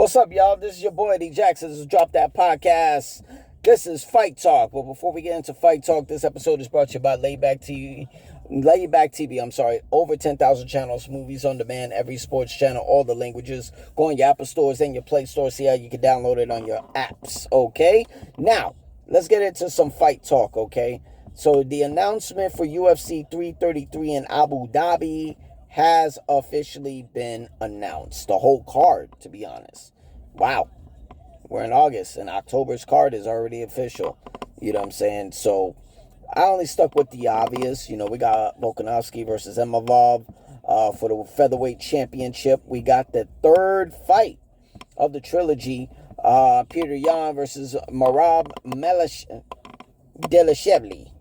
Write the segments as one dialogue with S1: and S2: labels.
S1: What's up, y'all? This is your boy, Eddie Jackson. This is Drop That Podcast. This is Fight Talk. But before we get into Fight Talk, this episode is brought to you by Layback TV, over 10,000 channels, movies on demand, every sports channel, all the languages. Go on your Apple stores and your Play Store, see how you can download it on your apps, okay? Now, let's get into some Fight Talk, okay? So, the announcement for UFC 333 in Abu Dhabi has officially been announced. The whole card, to be honest. Wow. We're in August, and October's card is already official. You know what I'm saying? So, I only stuck with the obvious. You know, we got Volkanovski versus Imavov for the featherweight championship. We got the third fight of the trilogy. Peter Yan versus Marab Delashevli.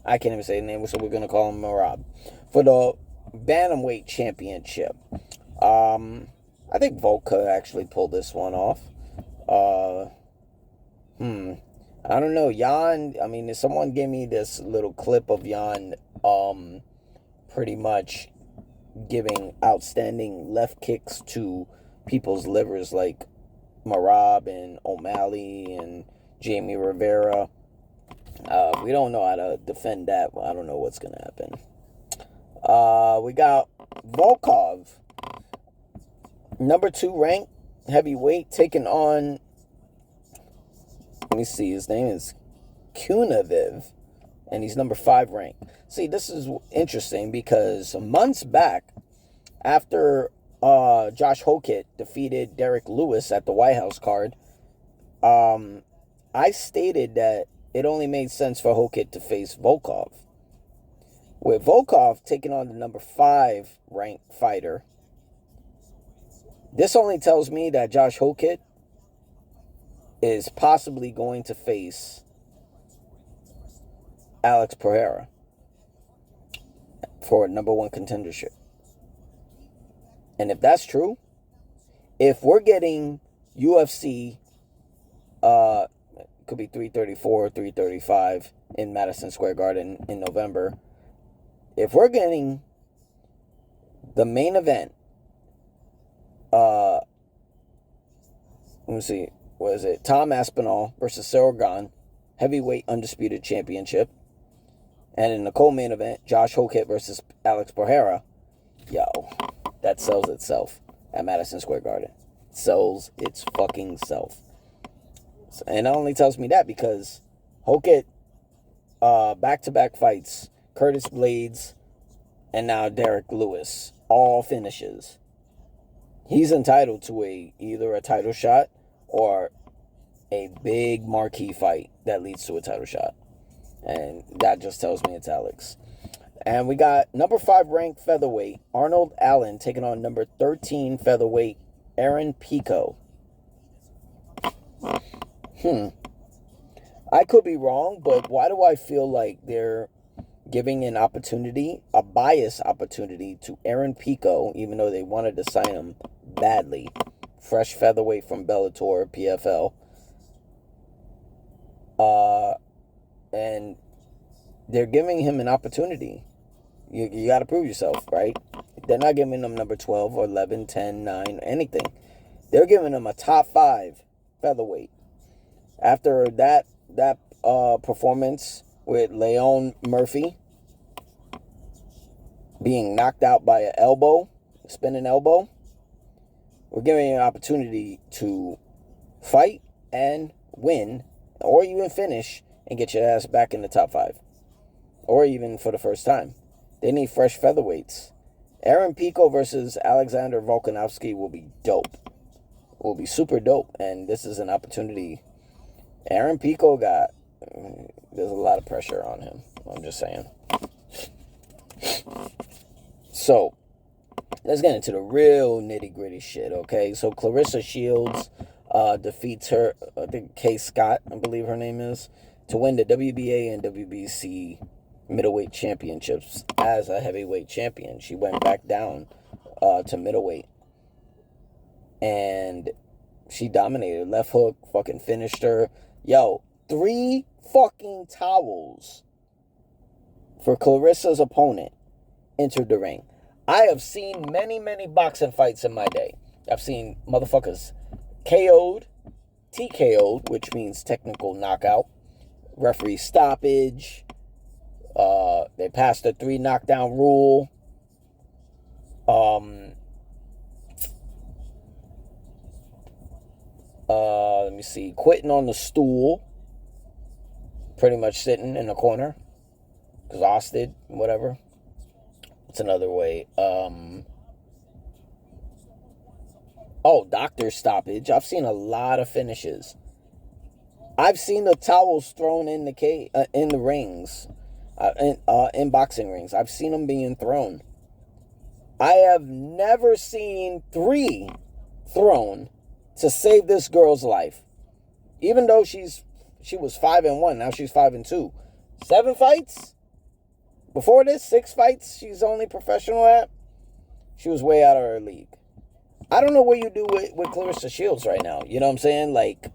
S1: I can't even say the name, so we're going to call him Marab. For the bantamweight championship. I think Volk could actually pull this one off. I don't know. Jan, I mean, someone gave me this little clip of Jan pretty much giving outstanding left kicks to people's livers like Marab and O'Malley and Jamie Rivera. We don't know how to defend that. I don't know what's going to happen. We got Volkov, number 2 ranked heavyweight, taking on, let me see, his name is Kunaviv, and he's number 5 ranked. See, this is interesting because months back, after Josh Hokit defeated Derek Lewis at the White House card, I stated that it only made sense for Hokit to face Volkov. With Volkov taking on the number 5 ranked fighter, this only tells me that Josh Hokit is possibly going to face Alex Pereira for number 1 contendership. And if that's true, if we're getting UFC, could be 334 or 335 in Madison Square Garden in November. If we're getting the main event, let me see, what is it? Tom Aspinall versus Cyril Gane, heavyweight undisputed championship. And in the co-main event, Josh Hokit versus Alex Pereira. Yo, that sells itself at Madison Square Garden. Sells its fucking self. And it only tells me that because Hokit, back-to-back fights, Curtis Blades, and now Derek Lewis, all finishes. He's entitled to either a title shot or a big marquee fight that leads to a title shot. And that just tells me it's Alex. And we got number 5 ranked featherweight, Arnold Allen, taking on number 13 featherweight, Aaron Pico. I could be wrong, but why do I feel like they're giving an opportunity, a bias opportunity to Aaron Pico, even though they wanted to sign him badly? Fresh featherweight from Bellator, PFL. And they're giving him an opportunity. You got to prove yourself, right? They're not giving him number 12 or 11, 10, 9, anything. They're giving him a top 5 featherweight. After that performance with Leon Murphy being knocked out by an elbow, spinning elbow, we're giving you an opportunity to fight and win, or even finish and get your ass back in the top 5, or even for the first time. They need fresh featherweights. Aaron Pico versus Alexander Volkanovski will be dope. Will be super dope, and this is an opportunity. Aaron Pico there's a lot of pressure on him. I'm just saying. So, let's get into the real nitty-gritty shit, okay? So, Clarissa Shields defeats her, I think Kay Scott, I believe her name is, to win the WBA and WBC middleweight championships as a heavyweight champion. She went back down to middleweight. And she dominated. Left hook, fucking finished her. Yo, 3 fucking towels for Clarissa's opponent entered the ring. I have seen many, many boxing fights in my day. I've seen motherfuckers KO'd, TKO'd, which means technical knockout, referee stoppage. They passed the 3 knockdown rule. Let me see. Quitting on the stool. Pretty much sitting in the corner. Exhausted. Whatever. What's another way? Doctor stoppage. I've seen a lot of finishes. I've seen the towels thrown in the rings. In boxing rings. I've seen them being thrown. I have never seen 3 thrown to save this girl's life. Even though she was 5-1, now she's 5-2. 7 fights? Before this, 6 fights she's only professional at. She was way out of her league. I don't know what you do with Clarissa Shields right now. You know what I'm saying? Like,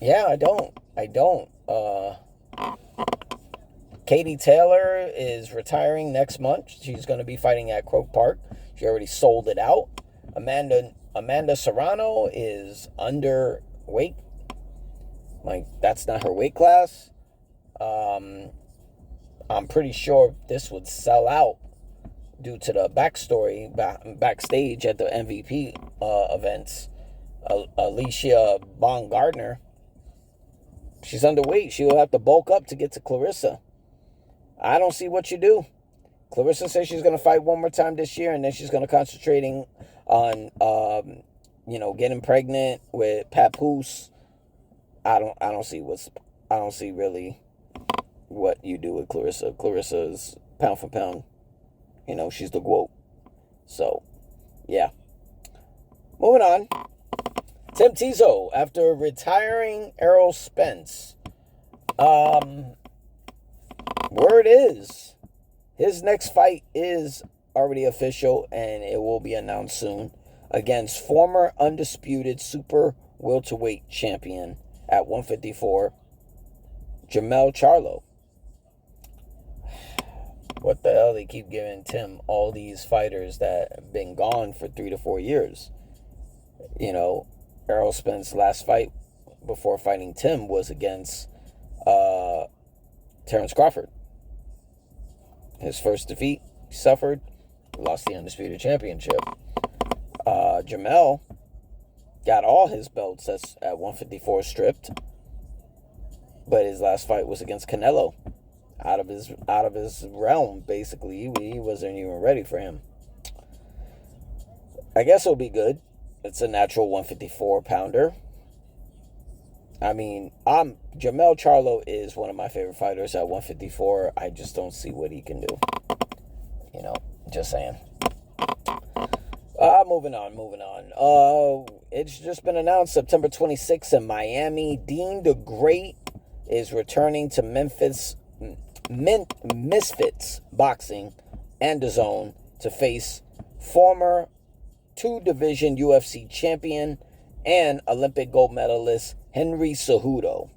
S1: yeah, I don't. Katie Taylor is retiring next month. She's going to be fighting at Croke Park. She already sold it out. Amanda Serrano is underweight. Like, that's not her weight class. I'm pretty sure this would sell out due to the backstory backstage at the MVP events. Alicia Baumgardner, she's underweight. She'll have to bulk up to get to Clarissa. I don't see what you do. Clarissa says she's going to fight one more time this year, and then she's going to concentrating on, getting pregnant with Papoose. I don't see really what you do with Clarissa. Clarissa is pound for pound. She's the GOAT. So, yeah. Moving on. Tim Tszyu, after retiring Errol Spence. Word is, his next fight is already official, and it will be announced soon, against former undisputed super welterweight champion at 154, Charlo. What the hell, they keep giving Tim all these fighters that have been gone for 3 to 4 years. Errol Spence's last fight before fighting Tim was against Terrence Crawford. His first defeat, he suffered, lost the undisputed championship. Jamel got all his belts at 154 stripped, but his last fight was against Canelo. Out of his realm, basically. He wasn't even ready for him. I guess it'll be good. It's a natural 154 pounder. I mean, Charlo is one of my favorite fighters at 154. I just don't see what he can do. Just saying. Moving on. It's just been announced September 26th in Miami. Deen the Great is returning to Misfits Boxing and DAZN to face former 2-division UFC champion and Olympic gold medalist Henry Cejudo.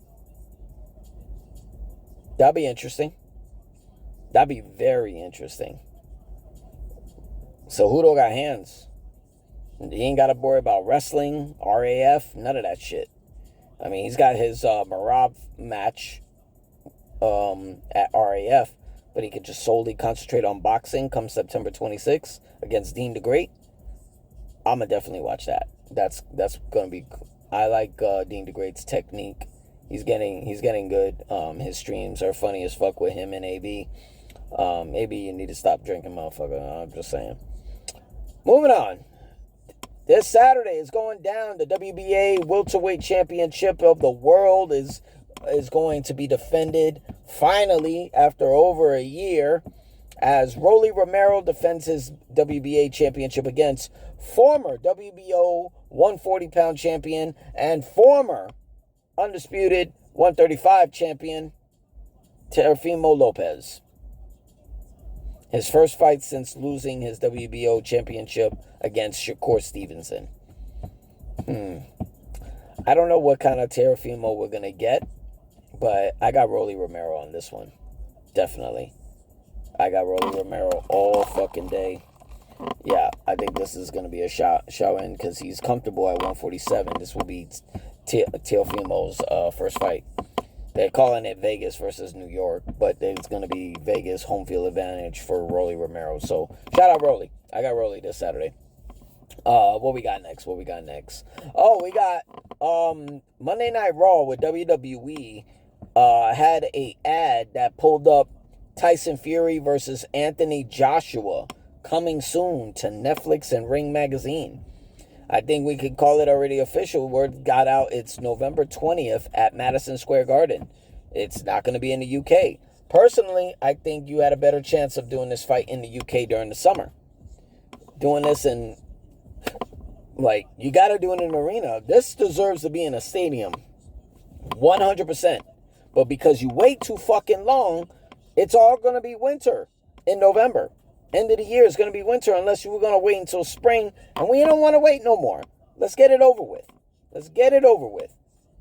S1: That'd be interesting. That'd be very interesting. Cejudo got hands. He ain't got to worry about wrestling, RAF, none of that shit. I mean, he's got his Marab match at RAF, but he could just solely concentrate on boxing come September 26th against Deen the Great. I'm going to definitely watch that. That's going to be... I like Deen the Great's technique. He's getting good. His streams are funny as fuck with him and AB. Maybe you need to stop drinking, motherfucker. I'm just saying. Moving on. This Saturday is going down. The WBA welterweight championship of the world is going to be defended finally after over a year, as Rolly Romero defends his WBA championship against former WBO 140-pound champion and former undisputed 135 champion Teofimo Lopez. His first fight since losing his WBO championship against Shakur Stevenson. I don't know what kind of Teofimo we're going to get, but I got Rolly Romero on this one. Definitely. I got Rolly Romero all fucking day. Yeah, I think this is going to be a show-in because he's comfortable at 147. This will be Teofimo's first fight. They're calling it Vegas versus New York, but it's going to be Vegas home field advantage for Rolly Romero. So, shout out Rolly. I got Rolly this Saturday. What we got next? Oh, we got Monday Night Raw with WWE had a ad that pulled up Tyson Fury versus Anthony Joshua coming soon to Netflix and Ring Magazine. I think we could call it already official. Word got out. It's November 20th at Madison Square Garden. It's not going to be in the UK. Personally, I think you had a better chance of doing this fight in the UK during the summer. Doing this in, you got to do it in an arena. This deserves to be in a stadium. 100%. But because you wait too fucking long, it's all going to be winter in November. End of the year is going to be winter unless you were going to wait until spring. And we don't want to wait no more. Let's get it over with.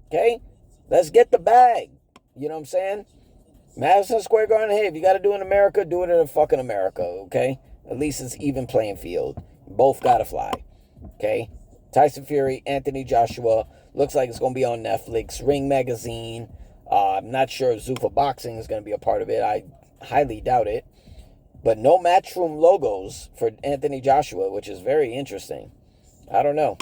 S1: Okay? Let's get the bag. You know what I'm saying? Madison Square Garden, hey, if you got to do it in America, do it in fucking America, okay? At least it's even playing field. Both got to fly, okay? Tyson Fury, Anthony Joshua. Looks like it's going to be on Netflix. Ring Magazine. I'm not sure if Zuffa Boxing is going to be a part of it. I highly doubt it. But no Matchroom logos for Anthony Joshua, which is very interesting. I don't know.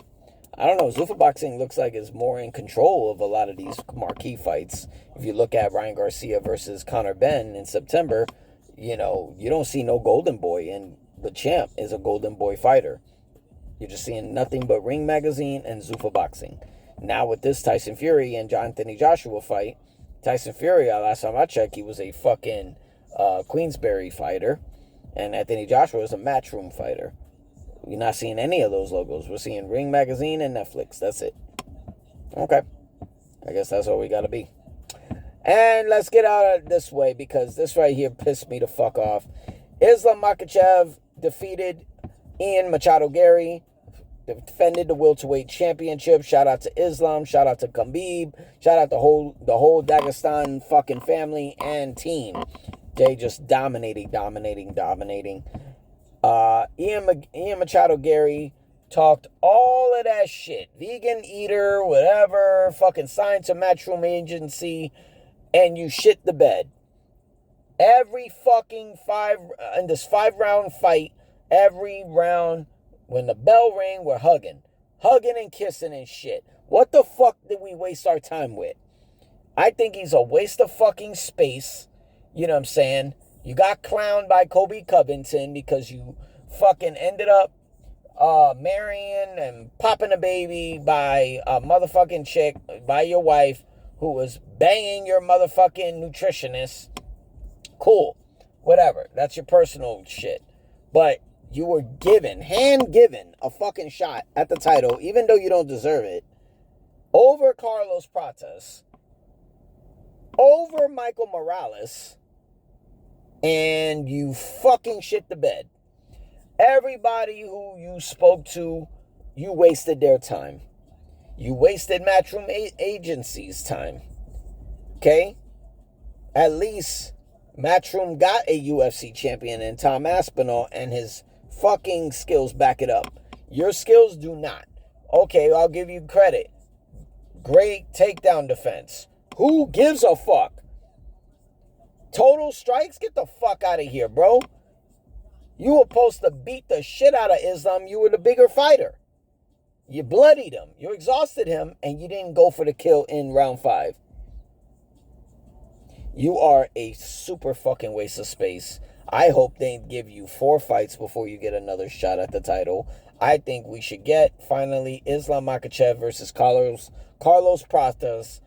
S1: Zuffa Boxing looks like it's more in control of a lot of these marquee fights. If you look at Ryan Garcia versus Conor Benn in September, you don't see no golden boy, and the champ is a golden boy fighter. You're just seeing nothing but Ring Magazine and Zuffa Boxing. Now with this Tyson Fury and Anthony Joshua fight, Tyson Fury, last time I checked, he was a fucking Queensberry fighter, and Anthony Joshua is a Matchroom fighter. We're not seeing any of those logos. We're seeing Ring Magazine and Netflix. That's it. Okay. I guess that's all we got to be. And let's get out of this way because this right here pissed me the fuck off. Islam Makhachev defeated Ian Machado Gary, defended the welterweight championship. Shout out to Islam. Shout out to Khabib. Shout out the whole Dagestan fucking family and team. They just dominating. Ian Machado Gary talked all of that shit. Vegan eater, whatever, fucking signed to Matchroom agency, and you shit the bed. Every fucking in this 5-round fight, every round, when the bell rang, we're hugging and kissing and shit. What the fuck did we waste our time with? I think he's a waste of fucking space. You know what I'm saying? You got clowned by Kobe Covington because you fucking ended up marrying and popping a baby by a motherfucking chick, by your wife, who was banging your motherfucking nutritionist. Cool. Whatever. That's your personal shit. But you were hand-given a fucking shot at the title, even though you don't deserve it, over Carlos Pratas, over Michael Morales, and you fucking shit the bed. Everybody who you spoke to, you wasted their time. You wasted Matchroom agency's time. Okay? At least Matchroom got a UFC champion in Tom Aspinall, and his fucking skills back it up. Your skills do not. Okay, I'll give you credit. Great takedown defense. Who gives a fuck? Total strikes? Get the fuck out of here, bro. You were supposed to beat the shit out of Islam. You were the bigger fighter. You bloodied him. You exhausted him, and you didn't go for the kill in round 5. You are a super fucking waste of space. I hope they give you 4 fights before you get another shot at the title. I think we should get, finally, Islam Makhachev versus Carlos Pratas.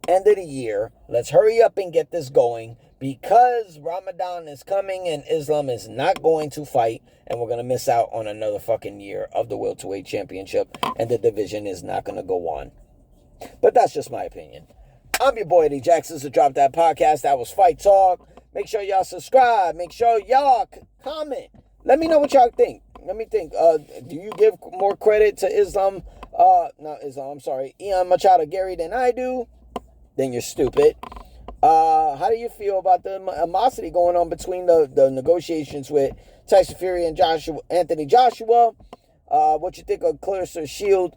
S1: End of the year. Let's hurry up and get this going because Ramadan is coming and Islam is not going to fight, and we're going to miss out on another fucking year of the welterweight championship, and the division is not going to go on. But that's just my opinion. I'm your boy Eddie Jackson. This is Drop That Podcast. That was Fight Talk. Make sure y'all subscribe. Make sure y'all comment. Let me know what y'all think. Let me think. Do you give more credit to Ian Machado Gary than I do? Then you're stupid. How do you feel about the animosity going on between the negotiations with Tyson Fury and Anthony Joshua. What you think of Clarissa Shields'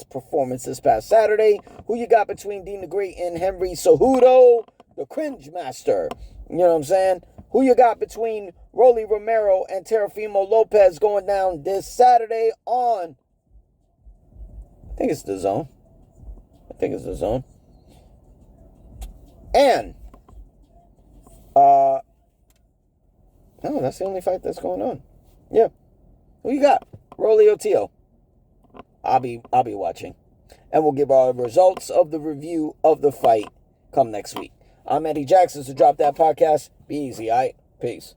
S1: performance this past Saturday? Who you got between Deen the Great and Henry Cejudo, the cringe master? You know what I'm saying? Who you got between Rolly Romero and Teofimo Lopez going down this Saturday on, I think it's the Zone. And, no, that's the only fight that's going on. Yeah. Who you got? Rolly or Teo? I'll be watching. And we'll give our results of the review of the fight come next week. I'm Eddie Jackson, so drop that podcast. Be easy, all right? Peace.